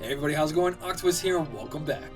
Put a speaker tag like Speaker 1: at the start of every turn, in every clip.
Speaker 1: Hey everybody, how's it going? Octopus here and welcome back.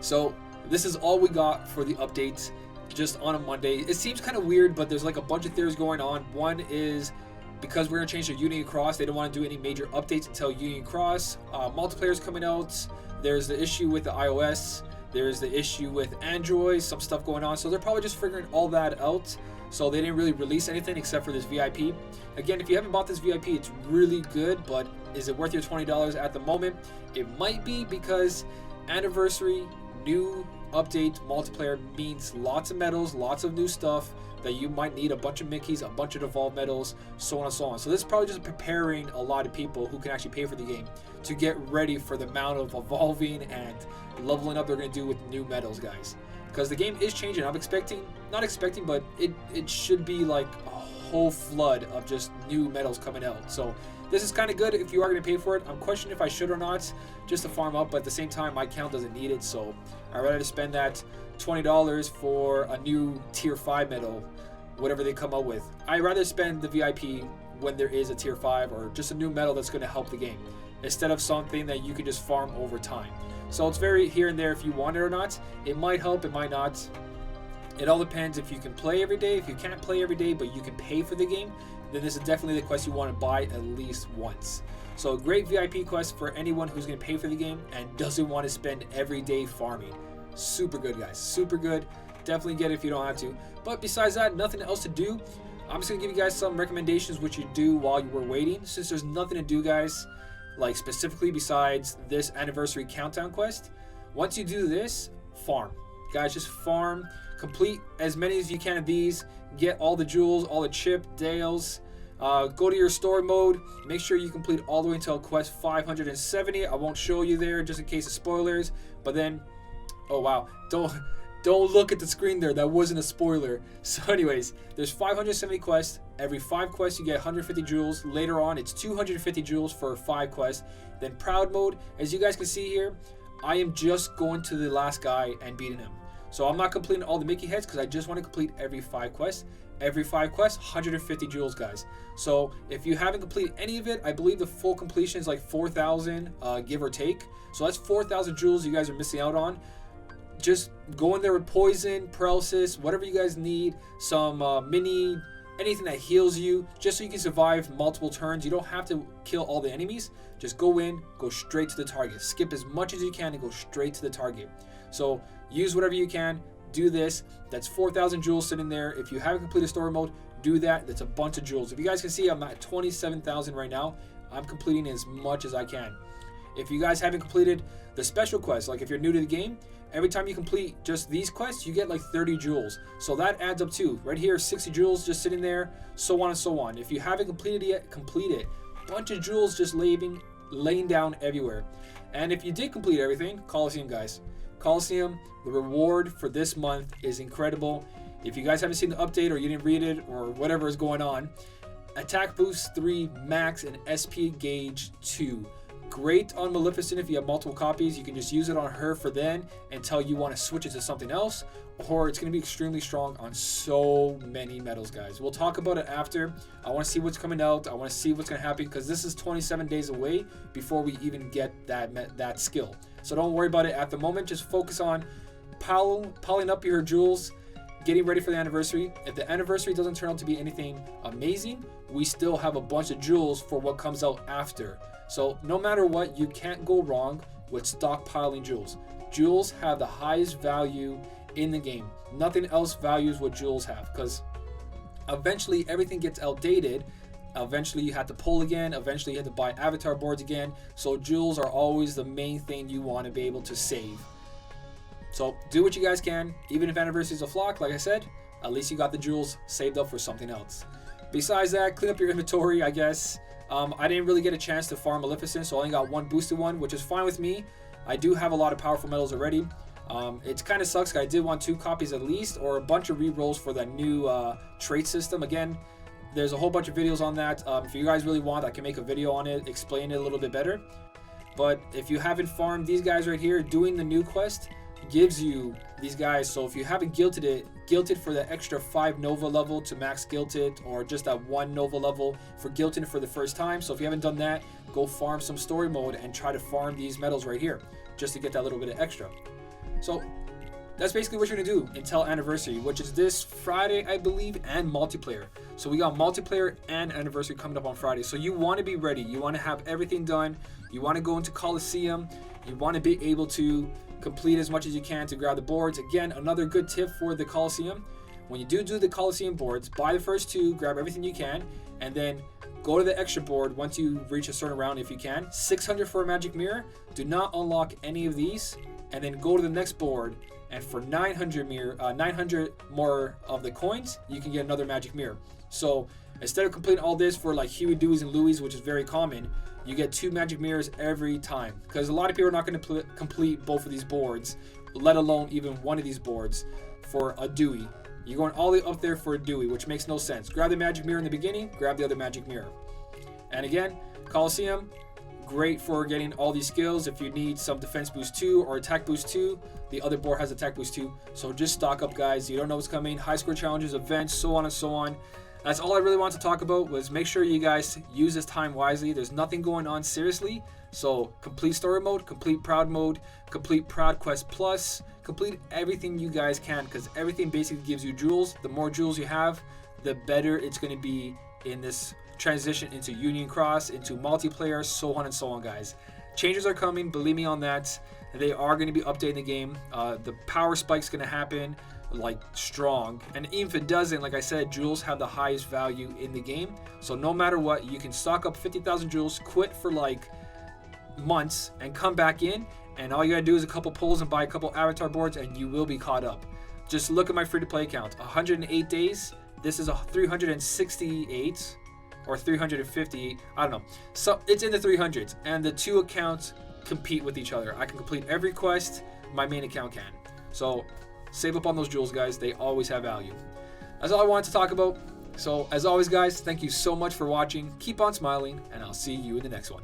Speaker 1: So this is all we got for the updates just on a Monday. It seems kind of weird, but there's like a bunch of theories going on. One is because we're going to change to Union Cross, they don't want to do any major updates until Union Cross. Multiplayer's coming out. There's the issue with the iOS. There's the issue with Android, some stuff going on. So they're probably just figuring all that out. So they didn't really release anything except for this VIP. Again, if you haven't bought this VIP, it's really good, but is it worth your $20 at the moment? It might be, because anniversary, new update, multiplayer means lots of medals, lots of new stuff that you might need, a bunch of Mickeys, a bunch of Evolve medals, so on and so on. So this is probably just preparing a lot of people who can actually pay for the game to get ready for the amount of evolving and leveling up they're going to do with new medals, guys. Because the game is changing. I'm expecting, not expecting, but it should be like a whole flood of just new medals coming out. So this is kind of good if you are going to pay for it. I'm questioning if I should or not, just to farm up, but at the same time my account doesn't need it, so I'd rather spend that $20 for a new tier 5 medal, whatever they come up with. I'd rather spend the VIP when there is a tier 5 or just a new medal that's going to help the game, instead of something that you can just farm over time. So it's very here and there if you want it or not. It might help, it might not. It all depends if you can play every day. If you can't play every day but you can pay for the game, then this is definitely the quest you want to buy at least once. So a great VIP quest for anyone who's going to pay for the game and doesn't want to spend every day farming. Super good, guys, super good. Definitely get it if you don't have to. But besides that, nothing else to do. I'm just going to give you guys some recommendations which you do while you were waiting, since there's nothing to do, guys, like specifically besides this anniversary countdown quest. Once you do this, farm, guys. Just farm, complete as many as you can of these, get all the jewels, all the chip dales. Go to your story mode, make sure you complete all the way until quest 570. I won't show you there just in case of spoilers, but then, oh wow, don't look at the screen there, that wasn't a spoiler. So anyways, there's 570 quests. Every 5 quests you get 150 jewels. Later on it's 250 jewels for 5 quests. Then proud mode, as you guys can see here, I am just going to the last guy and beating him. So I'm not completing all the Mickey heads because I just want to complete every 5 quests. Every 5 quests, 150 jewels, guys. So if you haven't completed any of it, I believe the full completion is like 4,000, give or take. So that's 4,000 jewels you guys are missing out on. Just go in there with poison, paralysis, whatever you guys need, some mini, anything that heals you, just so you can survive multiple turns. You don't have to kill all the enemies. Just go in, go straight to the target. Skip as much as you can and go straight to the target. So use whatever you can. Do this. That's 4,000 jewels sitting there. If you haven't completed story mode, do that. That's a bunch of jewels. If you guys can see, I'm at 27,000 right now. I'm completing as much as I can. If you guys haven't completed the special quests, like if you're new to the game, every time you complete just these quests, you get like 30 jewels. So that adds up too. Right here, 60 jewels just sitting there, so on and so on. If you haven't completed it yet, complete it. Bunch of jewels just laying down everywhere. And if you did complete everything, Coliseum, guys. Coliseum, the reward for this month is incredible. If you guys haven't seen the update or you didn't read it or whatever is going on, attack boost 3 max and SP gauge 2. Great on Maleficent if you have multiple copies. You can just use it on her for then until you want to switch it to something else, or it's going to be extremely strong on so many medals, guys. We'll talk about it after. I want to see what's coming out. I want to see what's going to happen, because this is 27 days away before we even get that skill. So don't worry about it at the moment. Just focus on piling up your jewels, getting ready for the anniversary. If the anniversary doesn't turn out to be anything amazing, we still have a bunch of jewels for what comes out after. So no matter what, you can't go wrong with stockpiling jewels. Jewels have the highest value in the game. Nothing else values what jewels have, because eventually everything gets outdated. Eventually you have to pull again. Eventually you have to buy avatar boards again. So jewels are always the main thing you want to be able to save. So do what you guys can. Even if anniversary is a flock, like I said, at least you got the jewels saved up for something else. Besides that, clean up your inventory, I guess. I didn't really get a chance to farm Maleficent, so I only got one boosted one, which is fine with me. I do have a lot of powerful medals already. It kind of sucks because I did want 2 copies at least, or a bunch of rerolls for that new trait system. Again, there's a whole bunch of videos on that. If you guys really want, I can make a video on it, explain it a little bit better. But if you haven't farmed these guys right here, doing the new quest gives you these guys. So if you haven't guilted for the extra 5 Nova level to max guilted, or just that 1 Nova level for guilting for the first time. So if you haven't done that, go farm some story mode and try to farm these medals right here just to get that little bit of extra. So that's basically what you're gonna do until anniversary, which is this Friday, I believe, and multiplayer. So we got multiplayer and anniversary coming up on Friday. So you want to be ready. You want to have everything done. You want to go into Coliseum. You want to be able to complete as much as you can to grab the boards. Again, another good tip for the Coliseum: when you do the Coliseum boards, buy the first 2, grab everything you can, and then go to the extra board once you reach a certain round if you can. 600 for a magic mirror. Do not unlock any of these, and then go to the next board. And for 900 more of the coins, you can get another magic mirror. So instead of completing all this for like Huey, Dewey's, and Louie's, which is very common, you get 2 magic mirrors every time. Because a lot of people are not going to complete both of these boards, let alone even one of these boards for a Dewey. You're going all the way up there for a Dewey, which makes no sense. Grab the magic mirror in the beginning, grab the other magic mirror. And again, Coliseum, great for getting all these skills. If you need some defense boost 2 or attack boost 2, the other board has attack boost 2. So just stock up, guys. You don't know what's coming. High score challenges, events, so on and so on. That's all I really wanted to talk about, was make sure you guys use this time wisely. There's nothing going on seriously. So complete story mode, complete proud mode, complete proud quest plus, complete everything you guys can, because everything basically gives you jewels. The more jewels you have, the better it's going to be in this transition into Union Cross, into multiplayer, so on and so on, guys. Changes are coming, believe me on that. They are going to be updating the game. The power spike's going to happen like strong, and even if it doesn't, like I said, jewels have the highest value in the game. So no matter what, you can stock up 50,000 jewels, quit for like months, and come back in, and all you gotta do is a couple pulls and buy a couple avatar boards, and you will be caught up. Just look at my free-to-play account. 108 days. This is a 368 or 350, I don't know. So it's in the 300s, and the 2 accounts compete with each other. I can complete every quest, my main account can. So save up on those jewels, guys. They always have value. That's all I wanted to talk about. So as always, guys, thank you so much for watching. Keep on smiling, and I'll see you in the next one.